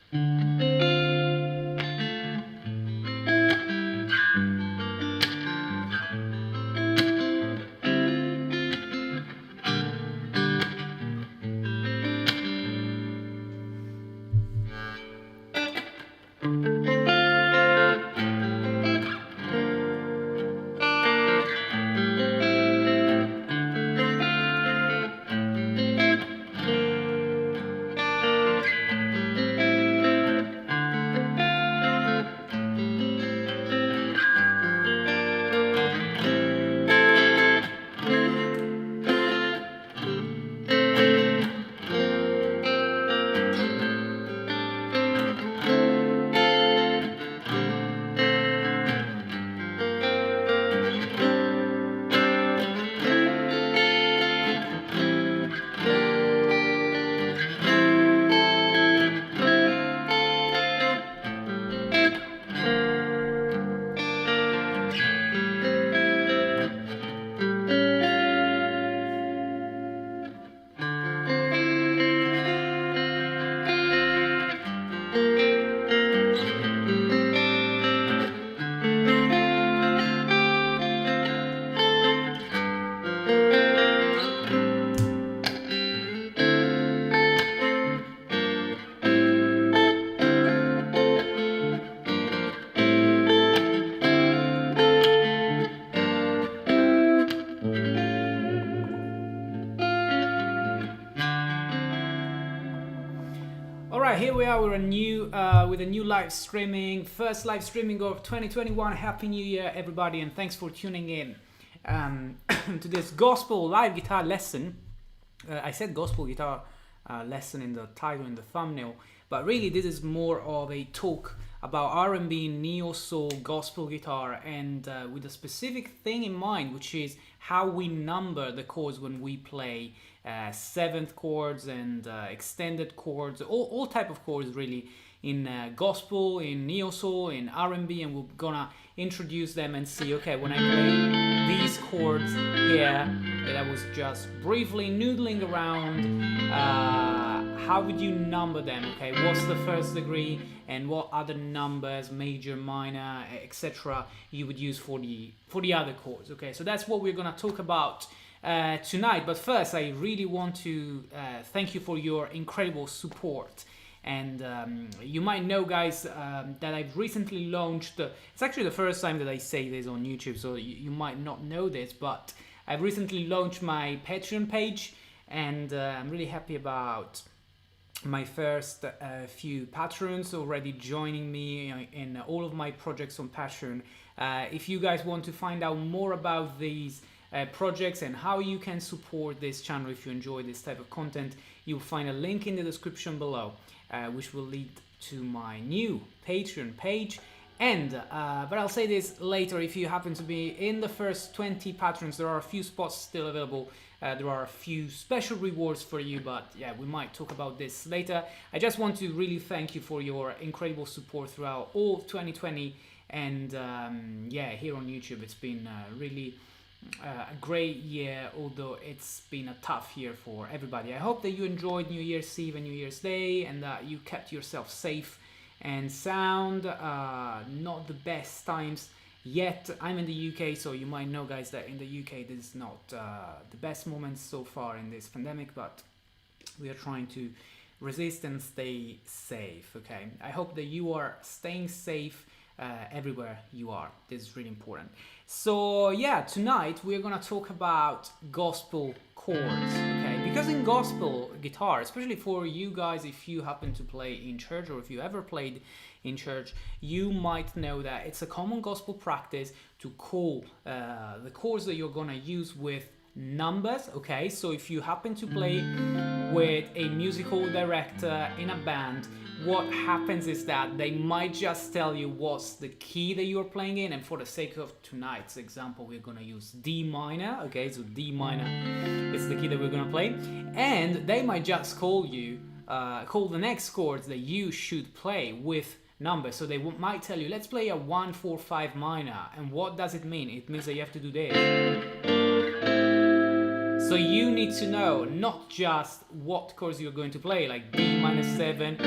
Alright, here we are with a new live streaming, first live streaming of 2021. Happy New Year, everybody, and thanks for tuning in to this gospel live guitar lesson. I said gospel guitar lesson in the title, in the thumbnail, but really this is more of a talk about R&B, neo-soul, gospel guitar, and with a specific thing in mind, which is how we number the chords when we play seventh chords and extended chords, all type of chords really, in gospel, in neo-soul, in R&B, and we're gonna introduce them and see, okay, when I play these chords here that I was just briefly noodling around, how would you number them? Okay, what's the first degree and what other numbers, major, minor, etc., you would use for the other chords? Okay, so that's what we're gonna talk about tonight. But first, I really want to thank you for your incredible support. And you might know, guys, that I've recently launched, it's actually the first time that I say this on YouTube, so you might not know this, but I've recently launched my Patreon page, and I'm really happy about my first few patrons already joining me in all of my projects on Patreon. If you guys want to find out more about these projects and how you can support this channel if you enjoy this type of content, you'll find a link in the description below, which will lead to my new Patreon page. And but I'll say this later. If you happen to be in the first 20 patrons, there are a few spots still available. There are a few special rewards for you, but yeah, we might talk about this later. I just want to really thank you for your incredible support throughout all of 2020, and yeah, here on YouTube it's been really a great year, although it's been a tough year for everybody. I hope that you enjoyed New Year's Eve and New Year's Day, and that you kept yourself safe and sound. Not the best times yet. I'm in the UK, so you might know, guys, that in the UK this is not the best moments so far in this pandemic, but we are trying to resist and stay safe. Okay, I hope that you are staying safe everywhere you are. This is really important. So yeah, tonight we're gonna talk about gospel chords, okay? Because in gospel guitar, especially for you guys, if you happen to play in church, or if you ever played in church, you might know that it's a common gospel practice to call the chords that you're gonna use with numbers, okay? So if you happen to play with a musical director in a band, what happens is that they might just tell you what's the key that you're playing in, and for the sake of tonight's example, we're gonna use D minor, okay? So D minor is the key that we're gonna play, and they might just call you, call the next chords that you should play with numbers. So they might tell you, let's play a 1, 4, 5 minor, and what does it mean? It means that you have to do this. So you need to know not just what chords you're going to play, like d-7,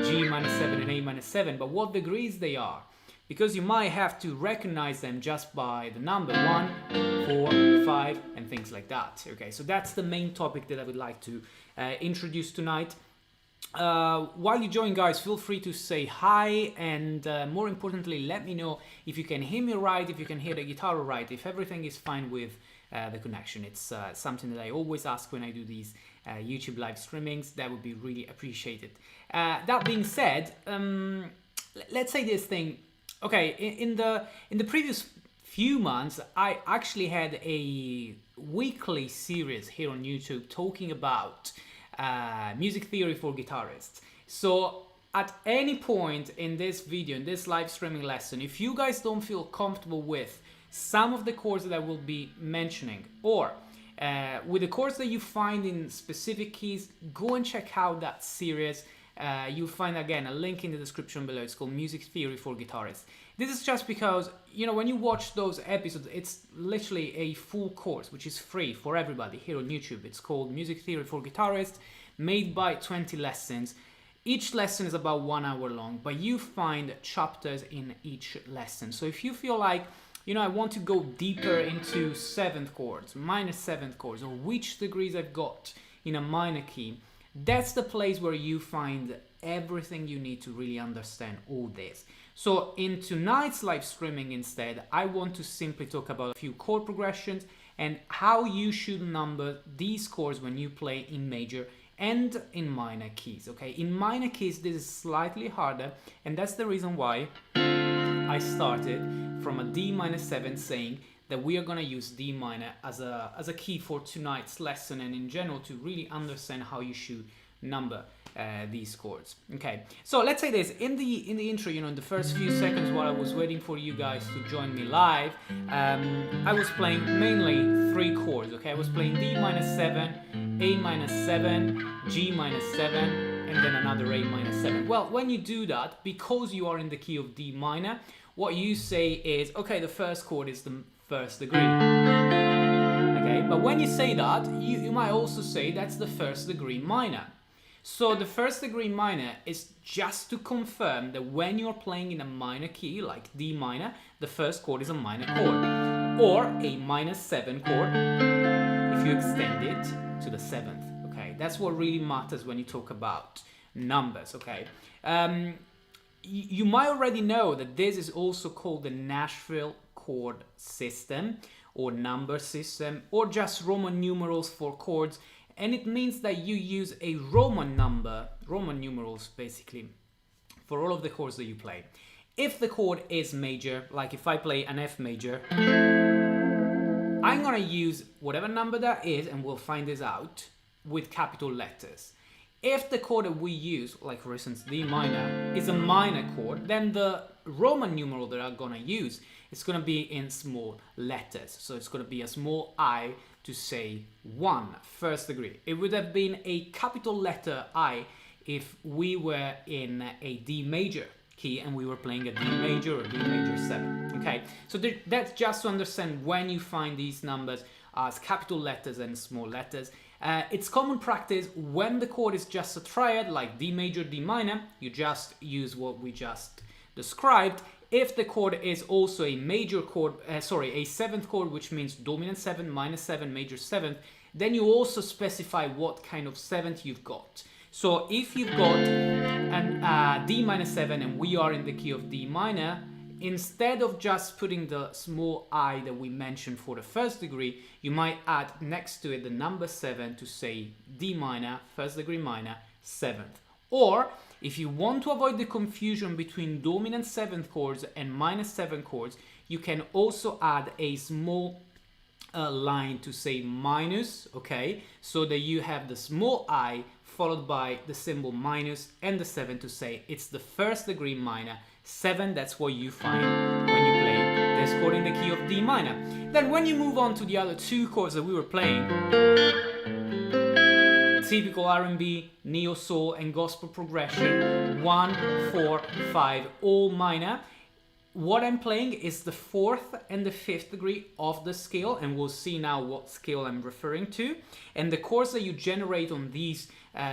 g-7 and a-7, but what degrees they are. Because you might have to recognize them just by the number 1, 4, 5 and things like that. Okay, so that's the main topic that I would like to introduce tonight. While you join, guys, feel free to say hi, and more importantly, let me know if you can hear me right, if you can hear the guitar right, if everything is fine with the connection. It's something that I always ask when I do these YouTube live streamings. That would be really appreciated. That being said, let's say this thing. Okay, in the previous few months, I actually had a weekly series here on YouTube talking about music theory for guitarists. So at any point in this video, in this live streaming lesson, if you guys don't feel comfortable with some of the chords that I will be mentioning, or with the chords that you find in specific keys, go and check out that series. You'll find again a link in the description below. It's called Music Theory for Guitarists. This is just because, you know, when you watch those episodes, it's literally a full course which is free for everybody here on YouTube. It's called Music Theory for Guitarists, made by 20 lessons. Each lesson is about 1 hour long, but you find chapters in each lesson. So if you feel like, you know, I want to go deeper into 7th chords, minor 7th chords, or which degrees I've got in a minor key, that's the place where you find everything you need to really understand all this. So in tonight's live streaming instead, I want to simply talk about a few chord progressions and how you should number these chords when you play in major and in minor keys. Okay, in minor keys this is slightly harder, and that's the reason why I started from a d-7 saying that we are going to use D minor as a key for tonight's lesson, and in general to really understand how you should number these chords. Okay, so let's say this in the intro, you know, in the first few seconds while I was waiting for you guys to join me live, I was playing mainly 3 chords. Okay, I was playing d-7, a-7, g-7, and then another a-7. Well, when you do that, because you are in the key of D minor, what you say is, okay, the first chord is the first degree. Okay, but when you say that, you might also say that's the first degree minor. So the first degree minor is just to confirm that when you're playing in a minor key like D minor, the first chord is a minor chord, or a -7 chord if you extend it to the 7th. Okay, that's what really matters when you talk about numbers. Okay, you might already know that this is also called the Nashville chord system, or number system, or just Roman numerals for chords. And it means that you use a Roman number, Roman numerals basically, for all of the chords that you play. If the chord is major, like if I play an F major, I'm gonna use whatever number that is, and we'll find this out, with capital letters. If the chord that we use, like for instance D minor, is a minor chord, then the Roman numeral that I'm gonna use is gonna be in small letters. So it's gonna be a small I to say 1, first degree. It would have been a capital letter I if we were in a D major key and we were playing a D major or D major 7. Okay, so that's just to understand when you find these numbers as capital letters and small letters. It's common practice when the chord is just a triad like D major, D minor, you just use what we just described. If the chord is also a major chord, a 7th chord, which means dominant 7, minor 7, major 7th, then you also specify what kind of 7th you've got. So if you've got an D-7 and we are in the key of D minor, instead of just putting the small I that we mentioned for the first degree, you might add next to it the number 7 to say D minor, first degree minor, 7th. Or if you want to avoid the confusion between dominant 7th chords and minor 7 chords, you can also add a small line to say minus, okay, so that you have the small I followed by the symbol minus and the 7 to say it's the first degree minor 7. That's what you find when you play this chord in the key of D minor. Then when you move on to the other 2 chords that we were playing, typical R&B, neo soul and gospel progression, 1, 4, 5, all minor. what I'm playing is the 4th and the 5th degree of the scale, and we'll see now what scale I'm referring to. And the chords that you generate on these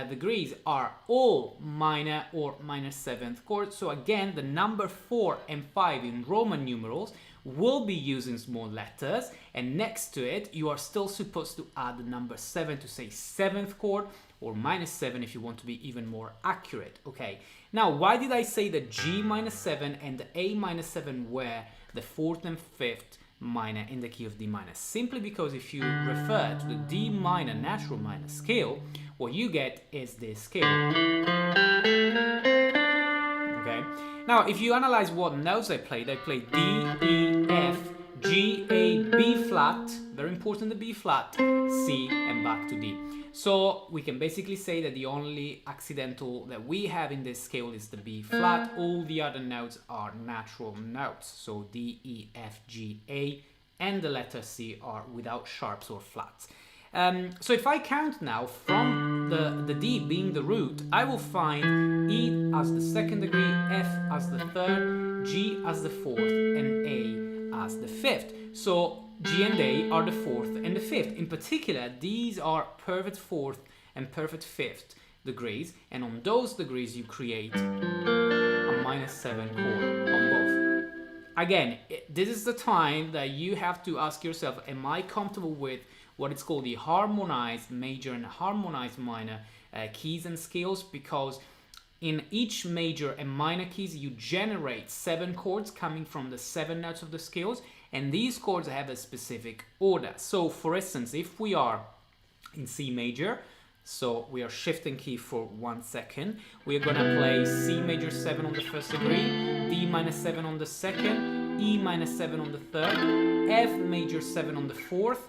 degrees are all minor or minor 7th chords. So again, the number 4 and 5 in Roman numerals will be using small letters, and next to it you are still supposed to add the number 7 to say 7th chord, or minus 7 if you want to be even more accurate. Okay, now why did I say that G minus 7 and the A minus 7 were the 4th and 5th minor in the key of D minor? Simply because if you refer to the D minor natural minor scale, what you get is this scale. Okay, now if you analyze what notes I played D, E, F, G, A, B flat, very important, the B flat, C, and back to D. So we can basically say that the only accidental that we have in this scale is the B flat. All the other notes are natural notes. So D, E, F, G, A, and the letter C are without sharps or flats. So if I count now from the D being the root, I will find E as the 2nd degree, F as the 3rd, G as the 4th, and A as the 5th. So G and A are the 4th and the 5th. In particular, these are perfect 4th and perfect 5th degrees, and on those degrees you create a minus 7 chord on both. Again, this is the time that you have to ask yourself, am I comfortable with what is called the harmonized major and harmonized minor keys and scales? Because in each major and minor keys you generate 7 chords coming from the 7 notes of the scales, and these chords have a specific order. So for instance, if we are in C major, so we are shifting key for 1 second, we are gonna play C major 7 on the 1st degree, D minus 7 on the 2nd, E minus 7 on the 3rd, F major 7 on the 4th,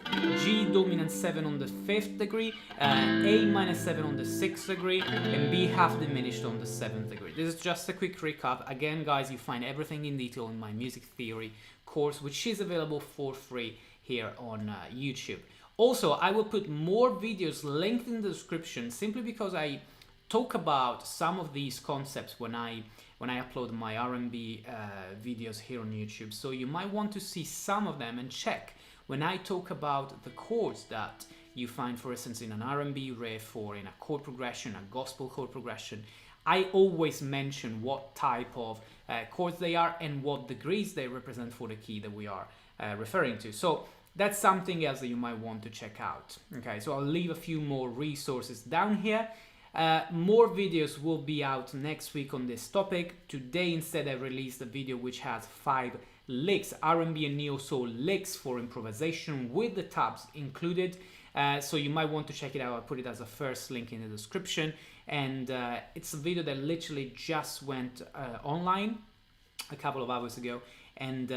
G dominant 7 on the 5th degree, A minus 7 on the 6th degree, and B half diminished on the 7th degree. This is just a quick recap. Again, guys, you find everything in detail in my music theory course, which is available for free here on YouTube. Also, I will put more videos linked in the description, simply because I talk about some of these concepts when I upload my R&B videos here on YouTube. So you might want to see some of them and check when I talk about the chords that you find, for instance, in an R&B riff or in a chord progression, a gospel chord progression. I always mention what type of chords they are and what degrees they represent for the key that we are referring to. So that's something else that you might want to check out. Okay, so I'll leave a few more resources down here. More videos will be out next week on this topic. Today instead I released a video which has 5 licks, R&B and neo soul licks for improvisation with the tabs included. So you might want to check it out. I'll put it as a first link in the description. And it's a video that literally just went online a couple of hours ago. And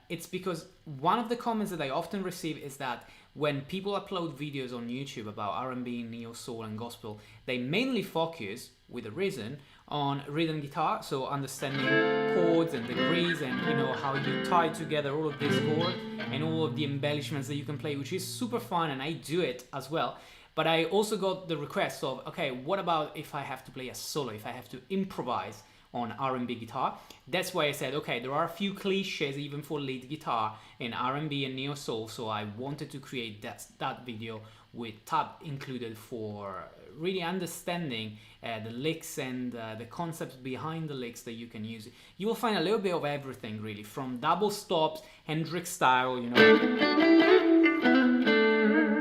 it's because one of the comments that I often receive is that when people upload videos on YouTube about R&B, neo soul and gospel, they mainly focus, with a reason, on rhythm guitar, so understanding chords and degrees and how you tie together all of this chord and all of the embellishments that you can play, which is super fun, and I do it as well. But I also got the request of, okay, what about if I have to play a solo, if I have to improvise on R&B guitar? That's why I said, okay, there are a few cliches even for lead guitar in R&B and neo soul, so I wanted to create that video with tab included for really understanding the licks and the concepts behind the licks that you can use. You will find a little bit of everything, really, from double stops, Hendrix style,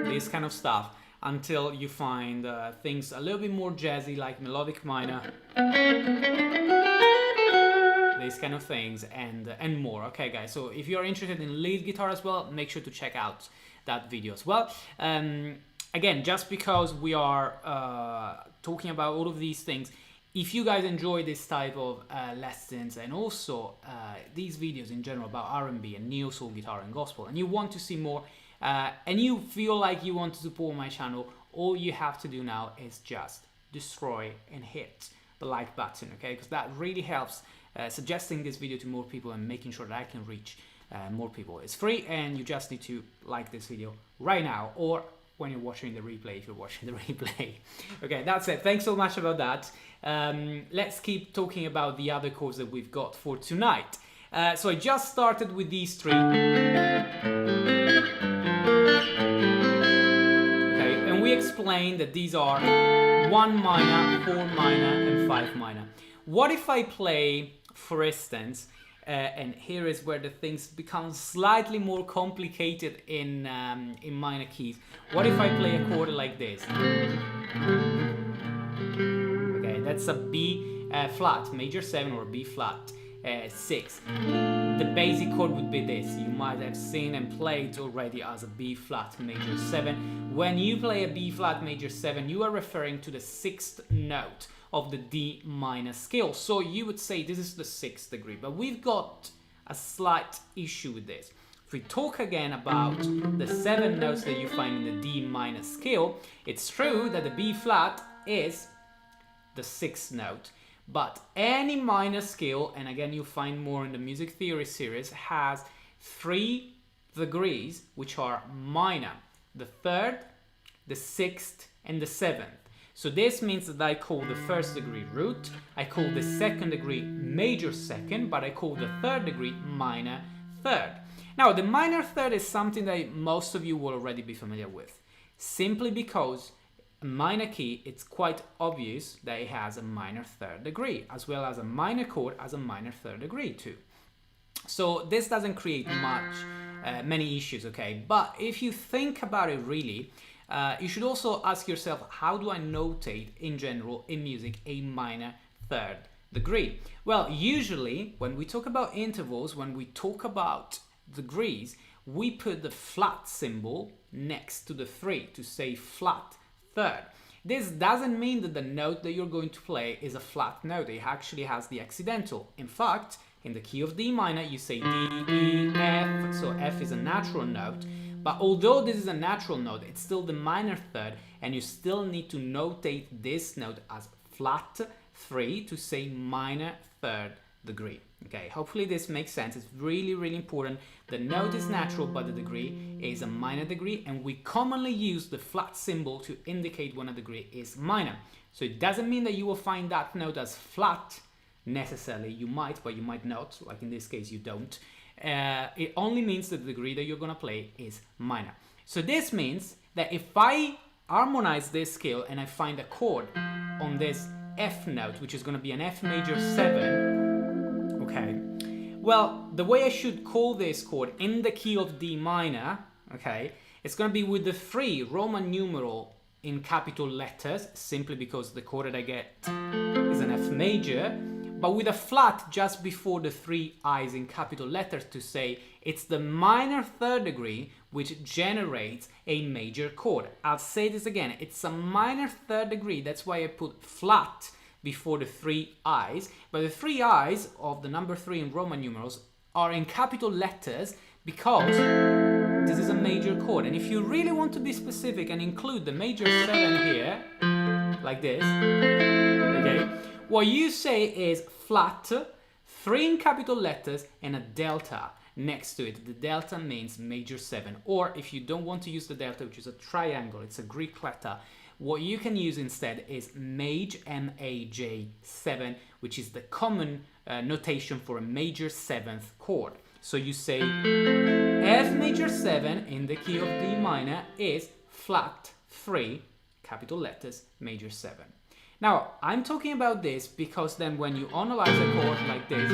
this kind of stuff, until you find things a little bit more jazzy, like melodic minor, these kind of things, and more. Okay, guys, so if you're interested in lead guitar as well, make sure to check out that video as well. Again, just because we are talking about all of these things, if you guys enjoy this type of lessons and also these videos in general about R&B and neo soul guitar and gospel, and you want to see more, and you feel like you want to support my channel, all you have to do now is just destroy and hit the like button, okay? Because that really helps suggesting this video to more people and making sure that I can reach more people. It's free, and you just need to like this video right now, or when you're watching the replay, if you're watching the replay. Okay, that's it. Thanks so much about that. Let's keep talking about the other chords that we've got for tonight. So I just started with these three. Okay, and we explained that these are 1 minor, 4 minor, and 5 minor. What if I play, for instance, and here is where the things become slightly more complicated in minor keys. What if I play a chord like this? Okay, that's a B flat, major 7 or B flat 6. The basic chord would be this. You might have seen and played already as a B flat major 7. When you play a B flat major 7, you are referring to the 6th note of the D minor scale. So you would say this is the 6th degree, but we've got a slight issue with this. If we talk again about the 7 notes that you find in the D minor scale, it's true that the B flat is the 6th note, but any minor scale, and again you find more in the music theory series, has 3 degrees which are minor: the 3rd, the 6th, and the 7th. So this means that I call the 1st degree root, I call the 2nd degree major 2nd, but I call the 3rd degree minor 3rd. Now the minor 3rd is something that most of you will already be familiar with, simply because a minor key, it's quite obvious that it has a minor 3rd degree, as well as a minor chord as a minor 3rd degree too. So this doesn't create many issues, okay? But if you think about it really, you should also ask yourself, how do I notate in general in music a minor 3rd degree? Well, usually when we talk about intervals, when we talk about degrees, we put the flat symbol next to the 3 to say flat 3rd. This doesn't mean that the note that you're going to play is a flat note. It actually has the accidental. In fact, in the key of D minor, you say D, E, F, so F is a natural note. But although this is a natural note, it's still the minor 3rd, and you still need to notate this note as flat 3 to say minor 3rd degree. Okay, hopefully this makes sense. It's really, really important. The note is natural, but the degree is a minor degree, and we commonly use the flat symbol to indicate when a degree is minor. So it doesn't mean that you will find that note as flat necessarily. You might, but you might not. Like in this case, you don't. It only means that the degree that you're going to play is minor. So this means that if I harmonize this scale and I find a chord on this F note, which is going to be an F major 7, okay, well, the way I should call this chord in the key of D minor, okay, it's going to be with the 3 Roman numeral in capital letters, simply because the chord that I get is an F major, but with a flat just before the 3 I's in capital letters to say it's the minor 3rd degree which generates a major chord. I'll say this again, it's a minor 3rd degree, that's why I put flat before the 3 I's, but the 3 I's of the number 3 in Roman numerals are in capital letters because this is a major chord. And if you really want to be specific and include the major 7 here, like this, okay, what you say is flat, 3 in capital letters, and a delta next to it. The delta means major 7. Or if you don't want to use the delta, which is a triangle, it's a Greek letter, what you can use instead is maj, M-A-J 7, which is the common notation for a major 7th chord. So you say F major 7 in the key of D minor is flat 3, capital letters, major 7. Now, I'm talking about this because then when you analyze a chord like this,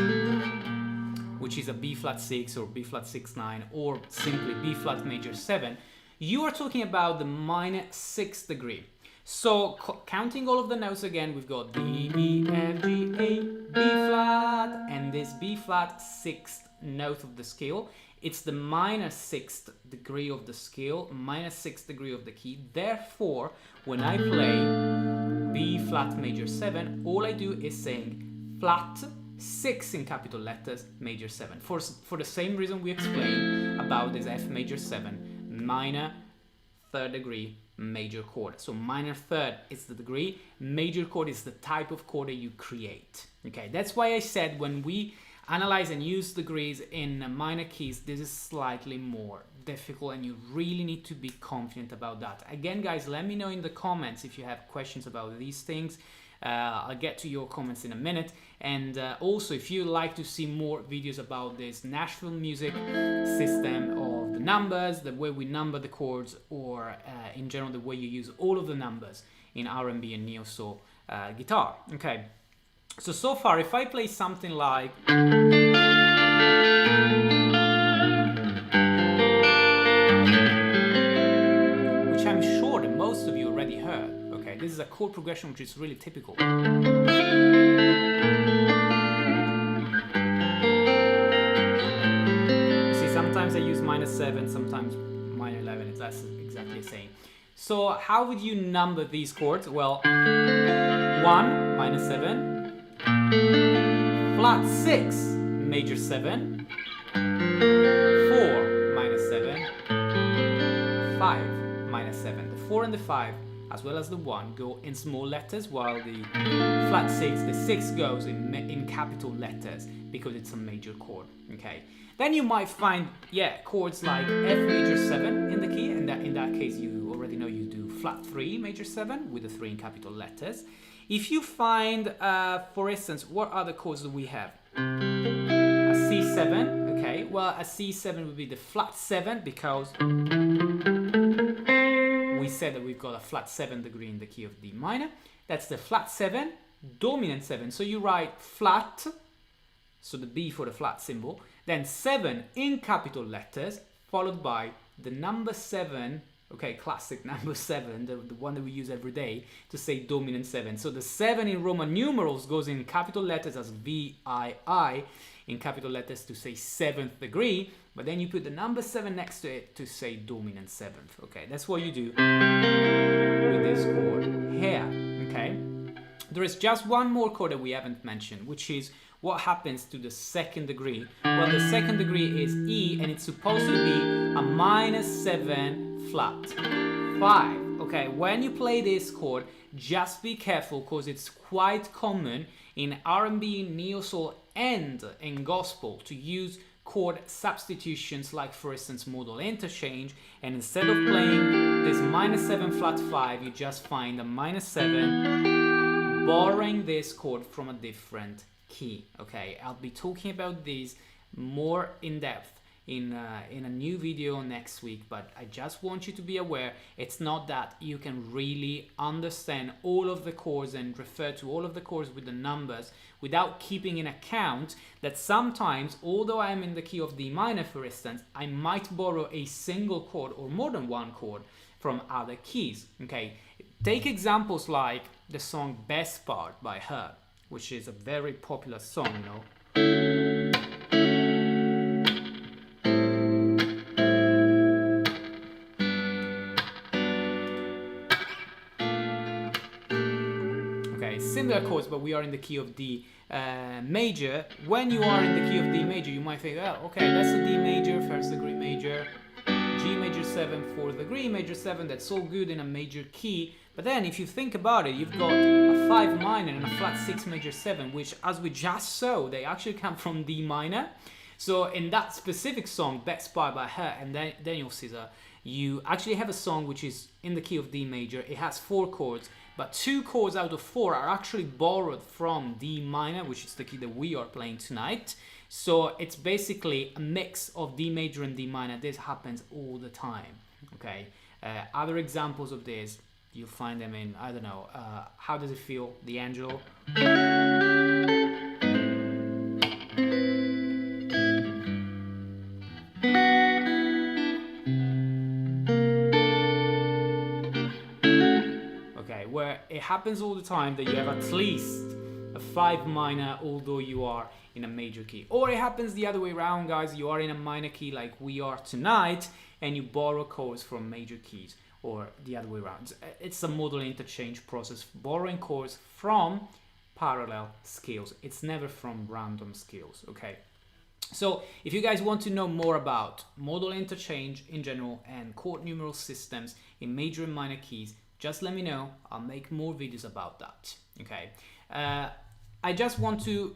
which is a B flat 6 or B flat 6/9 or simply B flat major 7, you are talking about the minor 6th degree. So counting all of the notes again, we've got D, E, F, G, A, B flat, and this B flat 6th note of the scale. It's the minor 6th degree of the scale, minor 6th degree of the key. Therefore, when I play B flat major 7, all I do is saying flat 6 in capital letters, major 7. For the same reason we explained about this F major 7, minor 3rd degree major chord. So minor 3rd is the degree, major chord is the type of chord that you create. Okay, that's why I said when we analyze and use degrees in minor keys, this is slightly more difficult, and you really need to be confident about that. Again, guys, let me know in the comments if you have questions about these things. I'll get to your comments in a minute. And also, if you like to see more videos about this Nashville music system of the numbers, the way we number the chords, or in general the way you use all of the numbers in R&B and neo-soul guitar. Okay, so far if I play something like which I'm sure that most of you already heard. Okay, this is a chord progression which is really typical. You see, sometimes I use -7, sometimes -11. That's exactly the same. So how would you number these chords? Well, 1, -7, flat 6, major 7, 4, -7, 5, -7. The 4 and the 5, as well as the 1, go in small letters, while the flat 6, the 6 goes in capital letters because it's a major chord. Okay. Then you might find, chords like F major 7 in the key, and in that case you already know you do flat 3 major 7 with the 3 in capital letters. If you find, for instance, what other chords do we have? A C7, okay, well a C7 would be the flat 7 because we said that we've got a flat 7 degree in the key of D minor. That's the flat 7, dominant 7, so you write flat, so the B for the flat symbol, then 7 in capital letters, followed by the number 7, okay, classic number 7, the one that we use every day to say dominant 7. So the 7 in Roman numerals goes in capital letters as bIII, in capital letters to say 7th degree, but then you put the number 7 next to it to say dominant 7th. Okay, that's what you do with this chord here. Okay, there is just one more chord that we haven't mentioned, which is what happens to the 2nd degree. Well, the 2nd degree is E, and it's supposed to be a -7 flat 5. Okay, when you play this chord, just be careful because it's quite common in R&B, neo-soul, and in gospel to use chord substitutions, like for instance modal interchange, and instead of playing this -7 flat 5, you just find a -7, borrowing this chord from a different key. Okay, I'll be talking about these more in depth in a new video next week, but I just want you to be aware it's not that you can really understand all of the chords and refer to all of the chords with the numbers without keeping in account that sometimes, although I'm in the key of D minor, for instance, I might borrow a single chord or more than one chord from other keys. Okay, take examples like the song Best Part by H.E.R, which is a very popular song, you know. Okay, similar chords, but we are in the key of D major. When you are in the key of D major, you might think, oh, okay, that's a D major, 1st degree major, G major 7, 4th degree major 7, that's all good in a major key. But then if you think about it, you've got a 5 minor and a flat 6 major 7, which, as we just saw, they actually come from D minor. So in that specific song, Best Part by H.E.R and Daniel Caesar, you actually have a song which is in the key of D major. It has 4 chords, but 2 chords out of 4 are actually borrowed from D minor, which is the key that we are playing tonight. So it's basically a mix of D major and D minor. This happens all the time. Okay, other examples of this, you'll find them in, I don't know, How Does It Feel, The Angel. Okay, where it happens all the time that you have at least a 5 minor, although you are in a major key. Or it happens the other way around, guys. You are in a minor key like we are tonight, and you borrow chords from major keys, or the other way around. It's a modal interchange process, borrowing chords from parallel scales. It's never from random scales, okay? So if you guys want to know more about modal interchange in general and chord numeral systems in major and minor keys, just let me know. I'll make more videos about that, okay? I just want to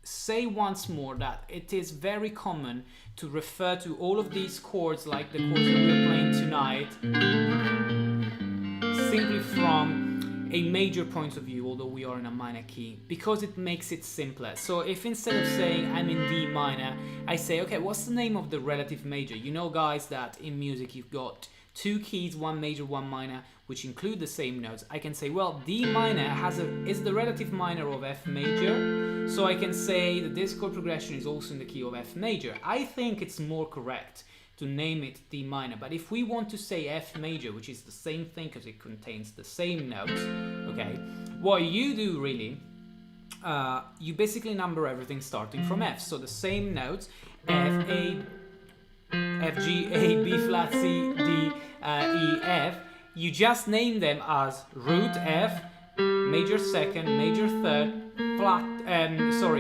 say once more that it is very common to refer to all of these chords, like the chords that we're playing tonight, simply from a major point of view, although we are in a minor key, because it makes it simpler. So if instead of saying I'm in D minor, I say, okay, what's the name of the relative major? You know, guys, that in music you've got two keys, one major, one minor, which include the same notes. I can say, well, D minor is the relative minor of F major, so I can say that this chord progression is also in the key of F major. I think it's more correct to name it D minor, but if we want to say F major, which is the same thing because it contains the same notes, okay, what you do really, you basically number everything starting from F. So the same notes, F, A, F, G, A, B flat, C, D, E, F. You just name them as root F, major second, major third, flat,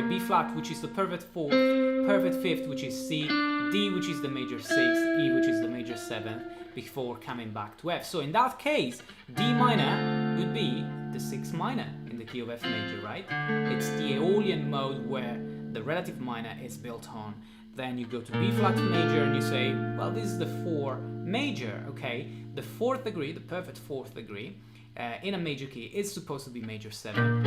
B flat, which is the perfect fourth, perfect fifth, which is C, D, which is the major sixth, E, which is the major seventh, before coming back to F. So in that case, D minor would be the sixth minor in the key of F major, right? It's the Aeolian mode where the relative minor is built on. Then you go to B flat major and you say, well, this is the 4 major, okay? The fourth degree, the perfect fourth degree, in a major key is supposed to be major 7.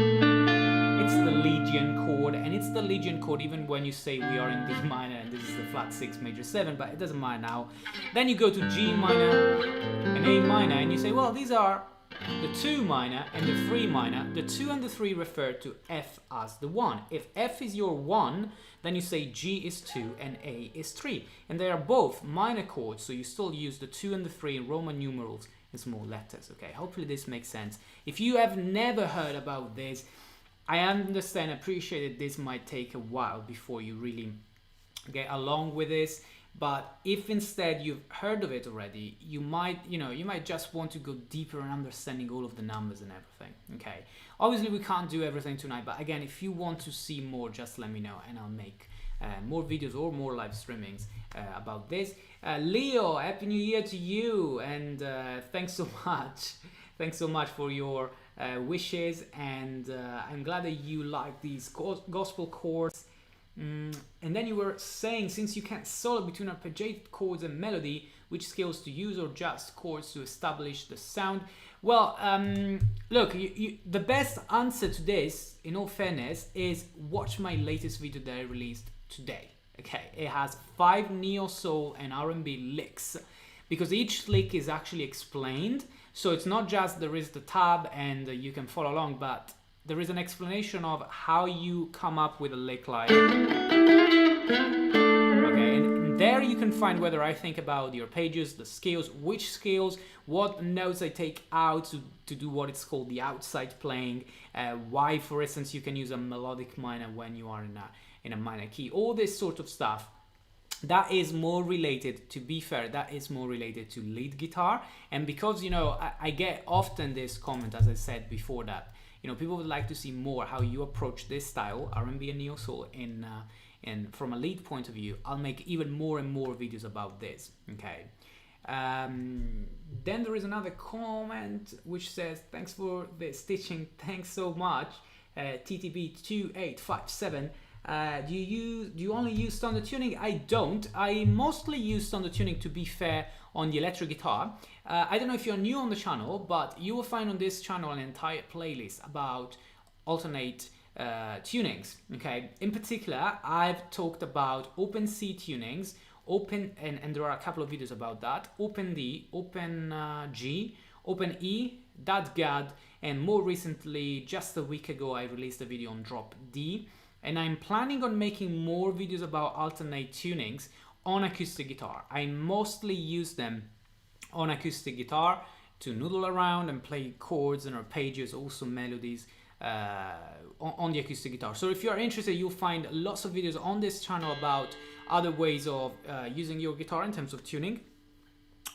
It's the Legion chord, and it's the Legion chord even when you say we are in D minor and this is the flat 6 major 7, but it doesn't matter now. Then you go to G minor and A minor and you say, well, these are the 2 minor and the 3 minor. The 2 and the 3 refer to F as the 1. If F is your 1, then you say G is 2 and A is 3. And they are both minor chords, so you still use the 2 and the 3 in Roman numerals and small letters. Okay, hopefully this makes sense. If you have never heard about this, I understand, appreciate that this might take a while before you really get along with this. But if instead you've heard of it already, you might just want to go deeper in understanding all of the numbers and everything. Okay. Obviously, we can't do everything tonight, but again, if you want to see more, just let me know, and I'll make more videos or more live streamings about this. Leo, Happy New Year to you, and thanks so much. Thanks so much for your wishes, and I'm glad that you like these gospel chords. And then you were saying, since you can't solo between arpeggiated chords and melody, which scales to use or just chords to establish the sound? Well, look, the best answer to this, in all fairness, is watch my latest video that I released today. Okay, it has 5 neo soul and R&B licks, because each lick is actually explained. So it's not just there is the tab and you can follow along, but there is an explanation of how you come up with a lick like. Okay, and there you can find whether I think about the arpeggios, the scales, which scales, what notes I take out to do what it's called the outside playing, why, for instance, you can use a melodic minor when you are in a minor key, all this sort of stuff. That is more related, to be fair, that is more related to lead guitar. And because, I get often this comment, as I said before, that people would like to see more how you approach this style, R&B and neo soul, and from a lead point of view. I'll make even more and more videos about this. Okay. Then there is another comment which says, thanks for the stitching, thanks so much, TTB2857. Do you only use standard tuning? I don't. I mostly use standard tuning, to be fair, on the electric guitar. I don't know if you're new on the channel, but you will find on this channel an entire playlist about alternate tunings. Okay. In particular, I've talked about open C tunings, and there are a couple of videos about that. Open D, open G, open E, .gad, and more recently, just a week ago, I released a video on drop D. And I'm planning on making more videos about alternate tunings on acoustic guitar. I mostly use them on acoustic guitar to noodle around and play chords and arpeggios, also melodies on the acoustic guitar. So if you're interested, you'll find lots of videos on this channel about other ways of using your guitar in terms of tuning.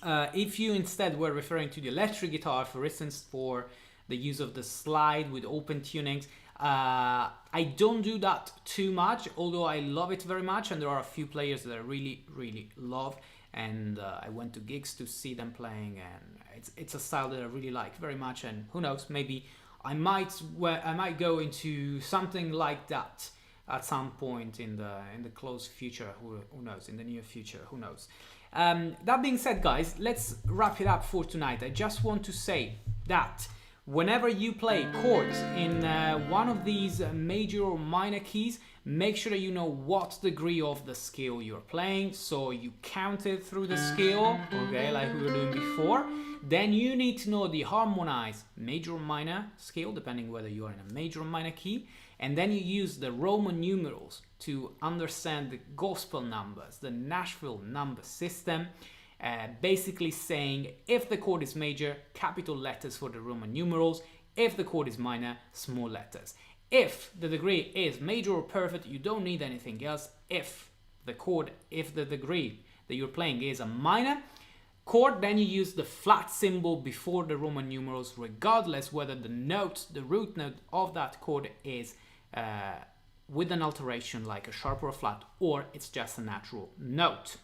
If you instead were referring to the electric guitar, for instance, for the use of the slide with open tunings, I don't do that too much, although I love it very much, and there are a few players that I really, really love, and I went to gigs to see them playing, and it's a style that I really like very much, and who knows, maybe I might go into something like that at some point in the close future. Who knows? In the near future, who knows? That being said, guys, let's wrap it up for tonight. I just want to say that whenever you play chords in one of these major or minor keys, make sure that you know what degree of the scale you're playing, so you count it through the scale, okay, like we were doing before. Then you need to know the harmonized major or minor scale, depending whether you are in a major or minor key, and then you use the Roman numerals to understand the gospel numbers, the Nashville number system, basically saying if the chord is major, capital letters for the Roman numerals, if the chord is minor, small letters. If the degree is major or perfect, you don't need anything else. If the degree that you're playing is a minor chord, then you use the flat symbol before the Roman numerals, regardless whether the note, the root note of that chord is with an alteration like a sharp or a flat, or it's just a natural note.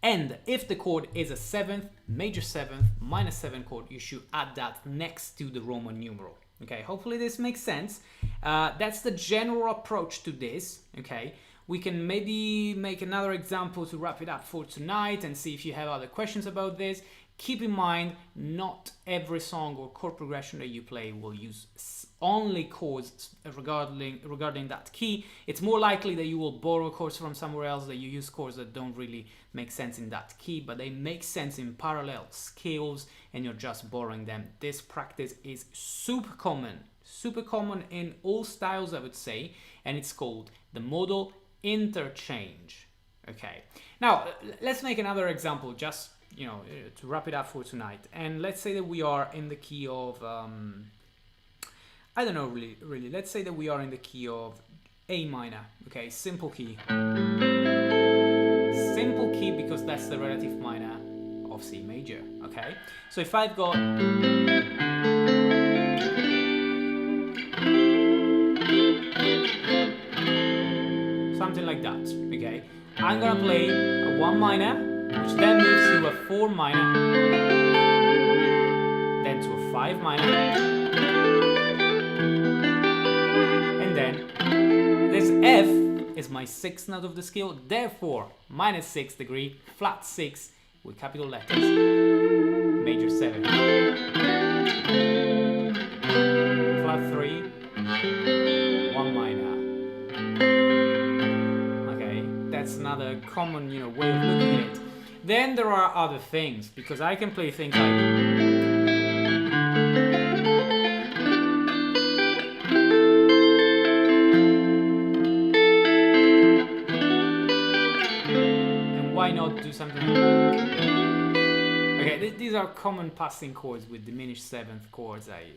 And if the chord is a seventh, major seventh, minor 7 chord, you should add that next to the Roman numeral. Okay, hopefully this makes sense. That's the general approach to this. Okay, we can maybe make another example to wrap it up for tonight and see if you have other questions about this. Keep in mind, not every song or chord progression that you play will use only chords regarding that key. It's more likely that you will borrow chords from somewhere else, that you use chords that don't really make sense in that key, but they make sense in parallel scales and you're just borrowing them. This practice is super common in all styles, I would say, and it's called the modal interchange. Okay, now let's make another example, just to wrap it up for tonight. And let's say that we are in the key of I don't know really. Let's say that we are in the key of A minor. Okay, simple key. Simple key because that's the relative minor of C major. Okay, so if I've got something like that, okay, I'm gonna play a 1 minor, which then moves to a 4 minor, then to a 5 minor, and then this F is my 6th note of the scale, therefore minus 6 degree, flat 6 with capital letters, major 7, flat 3, 1 minor. Okay, that's another common way of looking at it. Then there are other things, because I can play things like and why not do something like okay, these are common passing chords with diminished 7th chords. I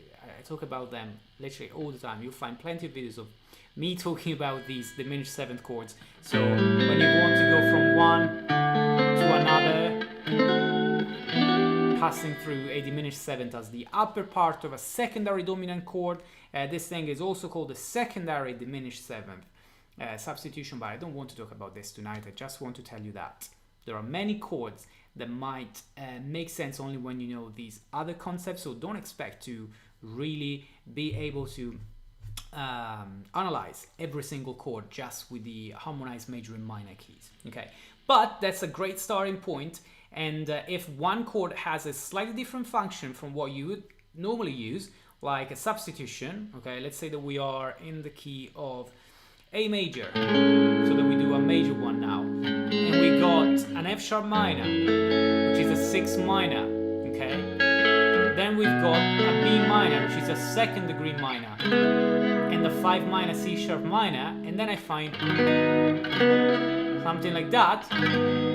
talk about them literally all the time. You'll find plenty of videos of me talking about these diminished 7th chords. So when you want to go from one to another, passing through a diminished 7th as the upper part of a secondary dominant chord, this thing is also called the secondary diminished 7th substitution, but I don't want to talk about this tonight. I just want to tell you that there are many chords that might make sense only when you know these other concepts, so don't expect to really be able to analyze every single chord just with the harmonized major and minor keys. Okay, but that's a great starting point, and if one chord has a slightly different function from what you would normally use, like a substitution, okay, let's say that we are in the key of A major, so that we do a major one now, and we got an F-sharp minor, which is a 6 minor, okay, then we've got a B minor, which is a 2nd degree minor, and the 5 minor C-sharp minor, and then I find something like that,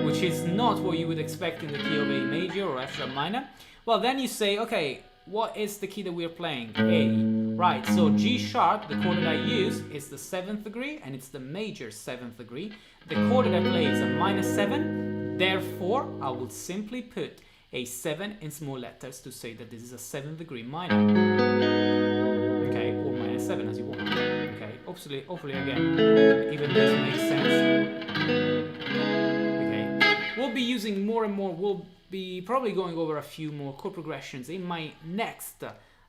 which is not what you would expect in the key of A major or F-sharp minor. Well, then you say, okay, what is the key that we're playing? A. Right, so G sharp, the chord that I use, is the 7th degree, and it's the major 7th degree. The chord that I play is a minus 7, therefore I will simply put a 7 in small letters to say that this is a 7th degree minor. Okay, or minus 7 as you want. Okay, hopefully again, even this makes sense. Okay, we'll be using more and more, we'll be probably going over a few more chord progressions in my next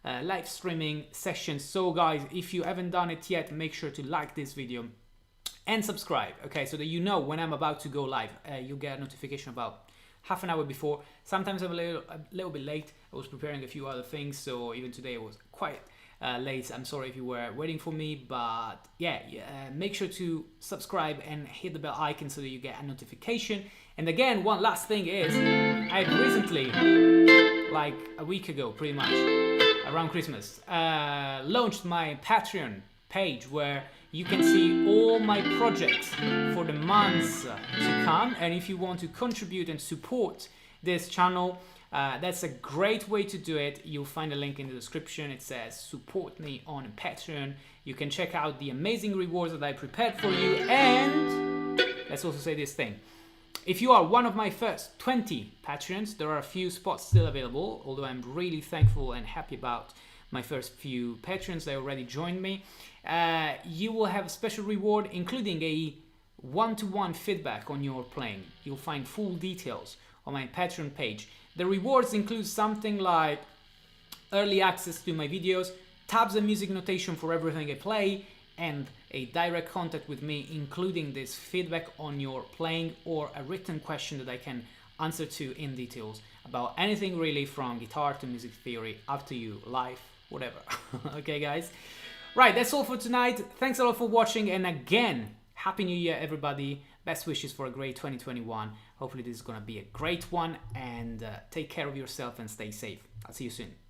live streaming sessions. So guys, if you haven't done it yet, make sure to like this video and subscribe, okay, so that you know when I'm about to go live. You'll get a notification about half an hour before. Sometimes I'm a little bit late. I was preparing a few other things, so even today it was quite late. I'm sorry if you were waiting for me, but yeah, make sure to subscribe and hit the bell icon so that you get a notification. And again, one last thing is, I recently, like a week ago pretty much, around Christmas, launched my Patreon page where you can see all my projects for the months to come. And if you want to contribute and support this channel, that's a great way to do it. You'll find a link in the description. It says support me on Patreon. You can check out the amazing rewards that I prepared for you. And let's also say this thing. If you are one of my first 20 patrons, there are a few spots still available, although I'm really thankful and happy about my first few patrons that already joined me. You will have a special reward, including a one-to-one feedback on your playing. You'll find full details on my Patreon page. The rewards include something like early access to my videos, tabs and music notation for everything I play, and a direct contact with me, including this feedback on your playing or a written question that I can answer to in details about anything really, from guitar to music theory, up to you, life, whatever. Okay guys, right, that's all for tonight. Thanks a lot for watching, and again, Happy New Year everybody. Best wishes for a great 2021. Hopefully this is gonna be a great one, and take care of yourself and stay safe. I'll see you soon.